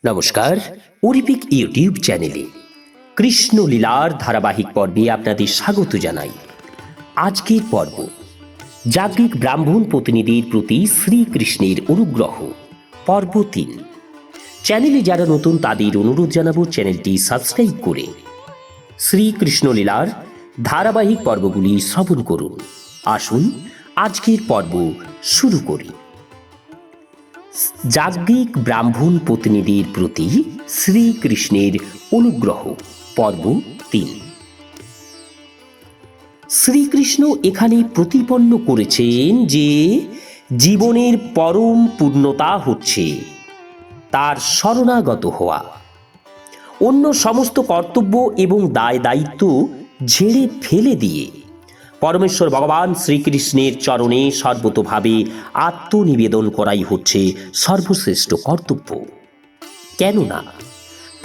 নমস্কার, অরিপিক ইউটিউব চ্যানেলে কৃষ্ণলীলার ধারাবাহিক পর্বে আপনাদের স্বাগত জানাই। আজকের পর্ব যাজ্ঞিক ব্রাহ্মণ প্রতিনিধির প্রতি শ্রীকৃষ্ণের অনুগ্রহ, পর্ব ৩। চ্যানেলে যারা নতুন তাদের অনুরোধ জানাবো চ্যানেলটি সাবস্ক্রাইব করে শ্রীকৃষ্ণলীলার ধারাবাহিক পর্বগুলি শ্রবণ করুন। আসুন আজকের পর্ব শুরু করি। যাজ্ঞিক ব্রাহ্মণ প্রতিনিধির প্রতি শ্রীকৃষ্ণের অনুগ্রহ, পর্ব ৩। শ্রীকৃষ্ণ এখানে প্রতিপন্ন করেছেন যে জীবনের পরম পূর্ণতা হচ্ছে তার শরণাগত হওয়া, অন্য সমস্ত কর্তব্য এবং দায় দায়িত্ব ঝেড়ে ফেলে দিয়ে পরমেশ্বর ভগবান শ্রীকৃষ্ণের চরণে সর্বতোভাবে আত্মনিবেদন করাই হচ্ছে সর্বশ্রেষ্ঠ কর্তব্য। কেননা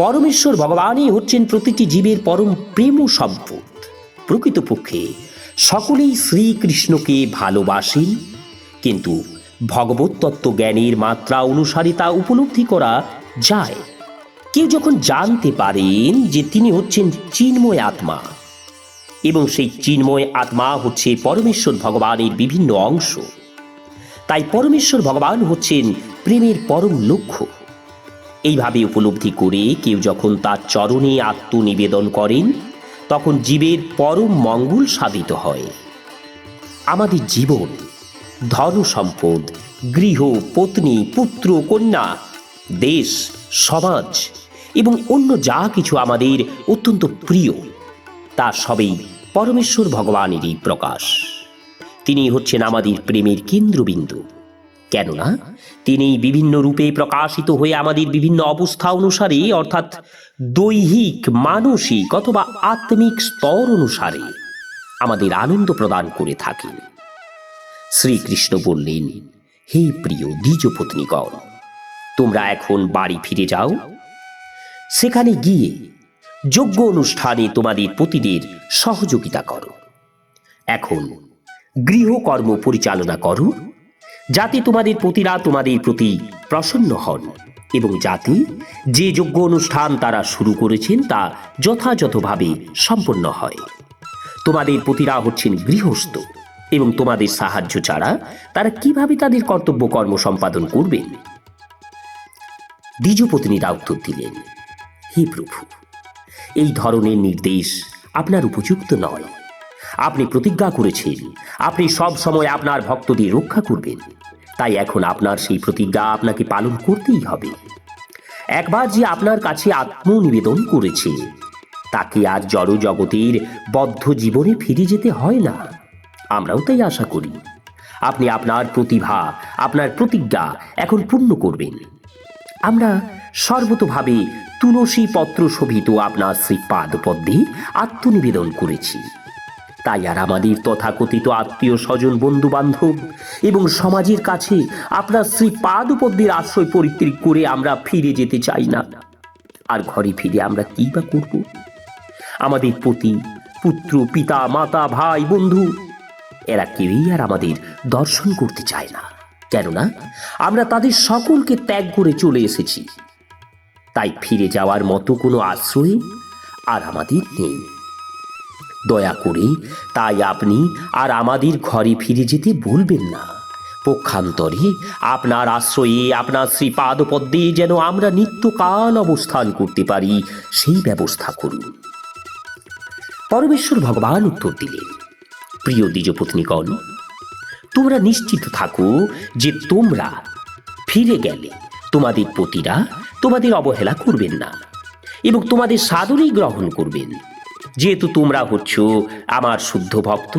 পরমেশ্বর ভগবানই হচ্ছেন প্রতিটি জীবের পরম প্রেম সম্পদ। প্রকৃতপক্ষে সকলেই শ্রীকৃষ্ণকে ভালোবাসেন, কিন্তু ভগবত তত্ত্ব জ্ঞানের মাত্রা অনুসারে তা উপলব্ধি করা যায়। কেউ যখন জানতে পারেন যে তিনি হচ্ছেন চিন্ময় আত্মা এবং সেই চিন্ময় আত্মা হচ্ছে পরমেশ্বর ভগবানের বিভিন্ন অংশ, তাই পরমেশ্বর ভগবান হচ্ছেন প্রেমের পরম লক্ষ্য। এইভাবে উপলব্ধি করে কেউ যখন তার চরণে আত্মনিবেদন করেন, তখন জীবের পরম মঙ্গল সাধিত হয়। আমাদের জীবন, ধন সম্পদ, গৃহ, পত্নী, পুত্র, কন্যা, দেশ, সমাজ এবং অন্য যা কিছু আমাদের অত্যন্ত প্রিয়, তা সবই পরমেশ্বর ভগবানেরই প্রকাশ। তিনি হচ্ছেন আমাদের প্রেমের কেন্দ্রবিন্দু। কেননা তিনি বিভিন্ন রূপে প্রকাশিত হয়ে আমাদের বিভিন্ন অবস্থা অনুসারে, অর্থাৎ দৈহিক, মানসিক অথবা আত্মিক স্তর অনুসারে আমাদের আনন্দ প্রদান করে থাকেন। শ্রীকৃষ্ণ বললেন, হে প্রিয় দ্বিজপত্নীগণ, তোমরা এখন বাড়ি ফিরে যাও। সেখানে গিয়ে যজ্ঞ অনুষ্ঠানে তোমাদের পতিদের সহযোগিতা করো। এখন গৃহকর্ম পরিচালনা করো, যাতে তোমাদের পতিরা তোমাদের প্রতি প্রসন্ন হন এবং যাতে যে যজ্ঞ অনুষ্ঠান তারা শুরু করেছেন তা যথাযথভাবে সম্পন্ন হয়। তোমাদের পতিরা হচ্ছেন গৃহস্থ এবং তোমাদের সাহায্য ছাড়া তারা কিভাবে তাদের কর্তব্য কর্ম সম্পাদন করবেন? দ্বিজপত্নীরা উত্তর দিলেন, হে প্রভু, এই ধরনের নির্দেশ আপনার উপযুক্ত নয়। আপনি প্রতিজ্ঞা করেছেন আপনি সব সময় আপনার ভক্তদের রক্ষা করবেন, তাই এখন আপনার সেই প্রতিজ্ঞা আপনাকে পালন করতেই হবে। একবার যে আপনার কাছে আত্মনিবেদন করেছে, তাকে আর জড় জগতের বদ্ধ জীবনে ফিরে যেতে হয় না। আমরাও তাই আশা করি আপনি আপনার প্রতিভা, আপনার প্রতিজ্ঞা এখন পূর্ণ করবেন। আমরা সর্বতোভাবে তুলসী পত্র শোভিত আপনার শ্রীপাদপদ্মে আত্মনিবেদন করেছি। তাই আর আমাদের তথাকথিত আত্মীয় স্বজন, বন্ধু বান্ধব এবং সমাজের কাছে আপনার শ্রীপাদপদ্মের আশ্রয় পরিত্যাগ করে আমরা ফিরে যেতে চাই না। আর ঘরে ফিরে আমরা কি বা করব? আমাদের পতি, পুত্র, পিতা, মাতা, ভাই, বন্ধু এরা কেউই আর আমাদের দর্শন করতে চায় না। কেননা আমরা তাদের সকলকে ত্যাগ করে চলে এসেছি। তাই ফিরে যাওয়ার মতো কোনো আশ্রয় আর আমাদের নেই। দয়া করে তাই আপনি আর আমাদের ঘরে ফিরে যেতে বলবেন না। পক্ষান্তরে আপনার আশ্রয়ে, আপনার শ্রীপাদপদ্মে যেন আমরা নিত্যকাল অবস্থান করতে পারি, সেই ব্যবস্থা করুন। পরমেশ্বর ভগবান উত্তর দিলেন, প্রিয় দ্বিজপত্নীগণ, তোমরা নিশ্চিত থাকো যে তোমরা ফিরে গেলে তোমাদের পতিরা তোমাদের অবহেলা করবেন না এবং তোমাদের সাদরেই গ্রহণ করবেন। যেহেতু তোমরা হচ্ছ আমার শুদ্ধ ভক্ত,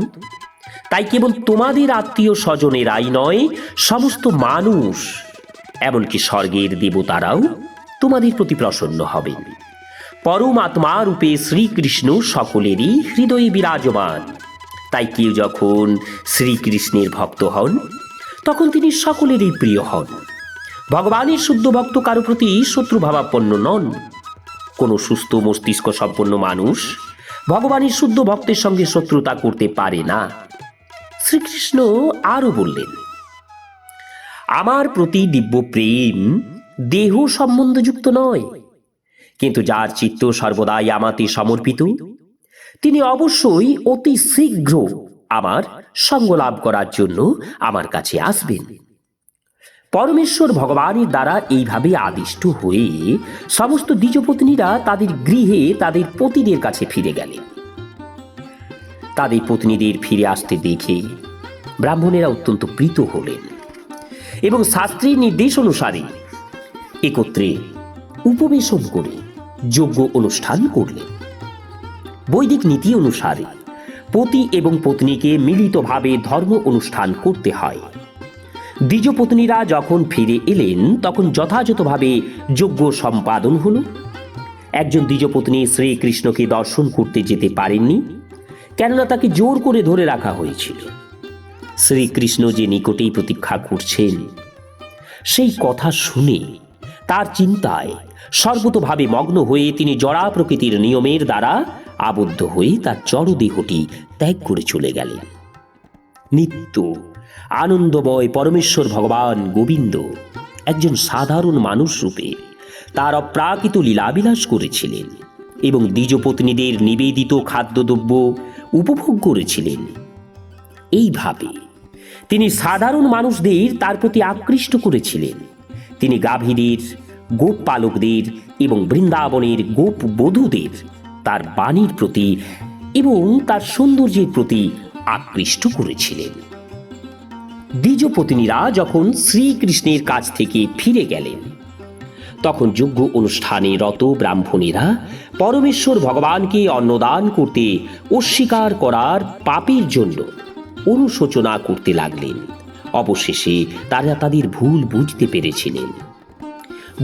তাই কেবল তোমাদের আত্মীয় স্বজনেরাই নয়, সমস্ত মানুষ, এমনকি স্বর্গের দেবতারাও তোমাদের প্রতি প্রসন্ন হবেন। পরমাত্মা রূপে শ্রীকৃষ্ণ সকলেরই হৃদয়ে বিরাজমান। তাই কেউ যখন শ্রীকৃষ্ণের ভক্ত হন, তখন তিনি সকলেরই প্রিয় হন। ভগবানের শুদ্ধ ভক্ত কারো প্রতি শত্রুভাবাপন্ন নন। কোনো সুস্থ মস্তিষ্ক সম্পন্ন মানুষ ভগবানের শুদ্ধ ভক্তের সঙ্গে শত্রুতা করতে পারে না। শ্রীকৃষ্ণ আরো বললেন, আমার প্রতি দিব্য প্রেম দেহ সম্বন্ধযুক্ত নয়, কিন্তু যার চিত্ত সর্বদাই আমাতে সমর্পিত, তিনি অবশ্যই অতি শীঘ্র আমার সঙ্গ লাভ করার জন্য আমার কাছে আসবেন। পরমেশ্বর ভগবানের দ্বারা এইভাবে আদিষ্ট হয়ে সমস্ত দ্বিজপত্নীরা তাদের গৃহে তাদের পতিদের কাছে ফিরে গেলেন। তাদের পত্নীদের ফিরে আসতে দেখে ব্রাহ্মণেরা অত্যন্ত প্রীত হলেন এবং শাস্ত্রের নির্দেশ অনুসারে একত্রে উপবেশন করে যজ্ঞ অনুষ্ঠান করলেন। বৈদিক নীতি অনুসারে পতি এবং পত্নীকে মিলিতভাবে ধর্ম অনুষ্ঠান করতে হয়। দ্বিজপত্নীরা যখন ফিরে এলেন তখন যথাযথভাবে যজ্ঞ সম্পাদন হল। একজন দ্বিজপত্নী শ্রীকৃষ্ণকে দর্শন করতে যেতে পারেননি, কেননা তাকে জোর করে ধরে রাখা হয়েছিল। শ্রীকৃষ্ণ যে নিকটেই প্রতীক্ষা করছেন সেই কথা শুনে তার চিন্তায় সর্বতোভাবে মগ্ন হয়ে তিনি জড়া প্রকৃতির নিয়মের দ্বারা আবদ্ধ হয়ে তার জড়দেহটি ত্যাগ করে চলে গেলেন। নিত্য আনন্দময় পরমেশ্বর ভগবান গোবিন্দ একজন সাধারণ মানুষ রূপে তার অপ্রাকৃত লীলাবিলাস করেছিলেন এবং দ্বিজপত্নীদের নিবেদিত খাদ্যদ্রব্য উপভোগ করেছিলেন। এইভাবে তিনি সাধারণ মানুষদের তার প্রতি আকৃষ্ট করেছিলেন। তিনি গাভীদের, গোপ পালকদের এবং বৃন্দাবনের গোপ বধূদের তার বাণীর প্রতি এবং তার সৌন্দর্যের প্রতি আকৃষ্ট করেছিলেন। দ্বিজপত্নীরা যখন শ্রীকৃষ্ণের কাছ থেকে ফিরে গেলেন তখন যজ্ঞ অনুষ্ঠানে রত ব্রাহ্মণেরা পরমেশ্বর ভগবানকে অন্নদান করতে অস্বীকার করার পাপের জন্য অনুশোচনা করতে লাগলেন। অবশেষে তারা তাদের ভুল বুঝতে পেরেছিলেন।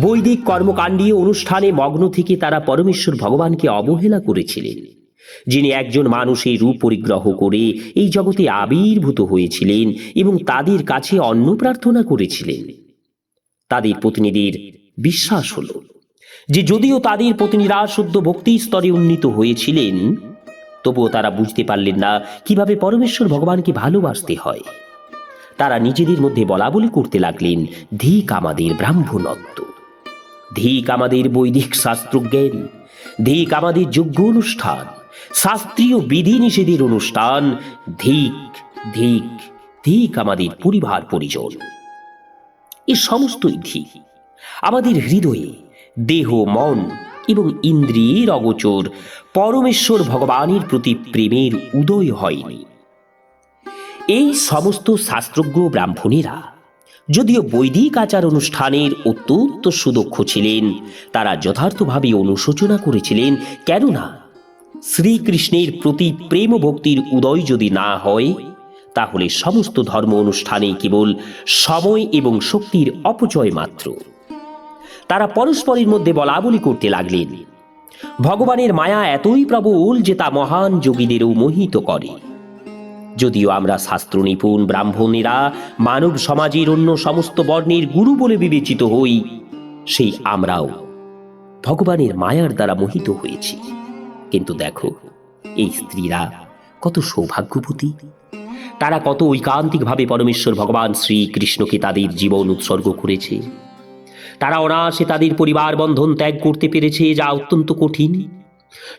বৈদিক কর্মকাণ্ডীয় অনুষ্ঠানে মগ্ন থেকে তারা পরমেশ্বর ভগবানকে অবহেলা করেছিলেন, যিনি একজন মানুষের রূপ পরিগ্রহ করে এই জগতে আবির্ভূত হয়েছিলেন এবং তাদের কাছে অন্ন প্রার্থনা করেছিলেন। তাদের পত্নীদের বিশ্বাস হল যে যদিও তাদের পত্নীরা শুদ্ধ ভক্তি স্তরে উন্নীত হয়েছিলেন, তবুও তারা বুঝতে পারলেন না কিভাবে পরমেশ্বর ভগবানকে ভালোবাসতে হয়। তারা নিজেদের মধ্যে বলাবলি করতে লাগলেন, ধিক আমাদের ব্রাহ্মণত্ব, ধিক আমাদের বৈদিক শাস্ত্রজ্ঞান, ধিক আমাদের যজ্ঞ অনুষ্ঠান, শাস্ত্রীয় বিধিনিষেধের অনুষ্ঠান, ধিক ধিক ধিক আমাদের পরিবার পরিজন। এ সমস্তই ধিক আমাদের হৃদয়ে, দেহ, মন এবং ইন্দ্রিয়ের অগোচর পরমেশ্বর ভগবানের প্রতি প্রেমের উদয় হয়নি। এই সমস্ত শাস্ত্রজ্ঞ ব্রাহ্মণেরা যদিও বৈদিক আচার অনুষ্ঠানের অত্যন্ত সুদক্ষ ছিলেন, তারা যথার্থভাবে অনুশোচনা করেছিলেন, কেননা শ্রীকৃষ্ণের প্রতি প্রেম ভক্তির উদয় যদি না হয় তাহলে সমস্ত ধর্ম অনুষ্ঠানে কেবল সময় এবং শক্তির অপচয় মাত্র। তারা পরস্পরের মধ্যে বলাবলি করতে লাগলেন, ভগবানের মায়া এতই প্রবল যে তা মহান যোগীদেরও মোহিত করে। যদিও আমরা শাস্ত্র নিপুণ ব্রাহ্মণেরা মানব সমাজের অন্য সমস্ত বর্ণের গুরু বলে বিবেচিত হই, সেই আমরাও ভগবানের মায়ার দ্বারা মোহিত হয়েছি। কিন্তু দেখো, এই স্ত্রীরা কত সৌভাগ্যবতী, তারা কত ঐকান্তিকভাবে পরমেশ্বর ভগবান শ্রীকৃষ্ণকে তাদের জীবন উৎসর্গ করেছে। তারা অনায়াসে তাদের পরিবার বন্ধন ত্যাগ করতে পেরেছে, যা অত্যন্ত কঠিন।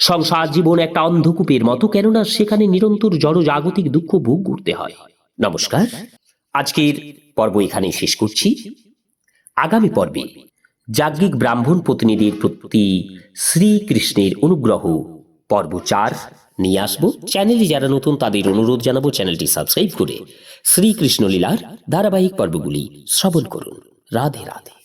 সংসার জীবন একটা অন্ধকূপের মতো, কেননা সেখানে নিরন্তর জড়জাগতিক দুঃখ ভোগ করতে হয়। নমস্কার, আজকের পর্ব এখানে শেষ করছি। আগামী পর্বে যাজ্ঞিক ব্রাহ্মণ পত্নীদের প্রতি শ্রীকৃষ্ণের অনুগ্রহ পর্ব 4 নিয়ে আসবো। চ্যানেলে যারা নতুন তাদের অনুরোধ জানাবো চ্যানেলটি সাবস্ক্রাইব করে শ্রীকৃষ্ণ লীলার ধারাবাহিক পর্বগুলি শ্রবণ করুন। রাধে রাধে।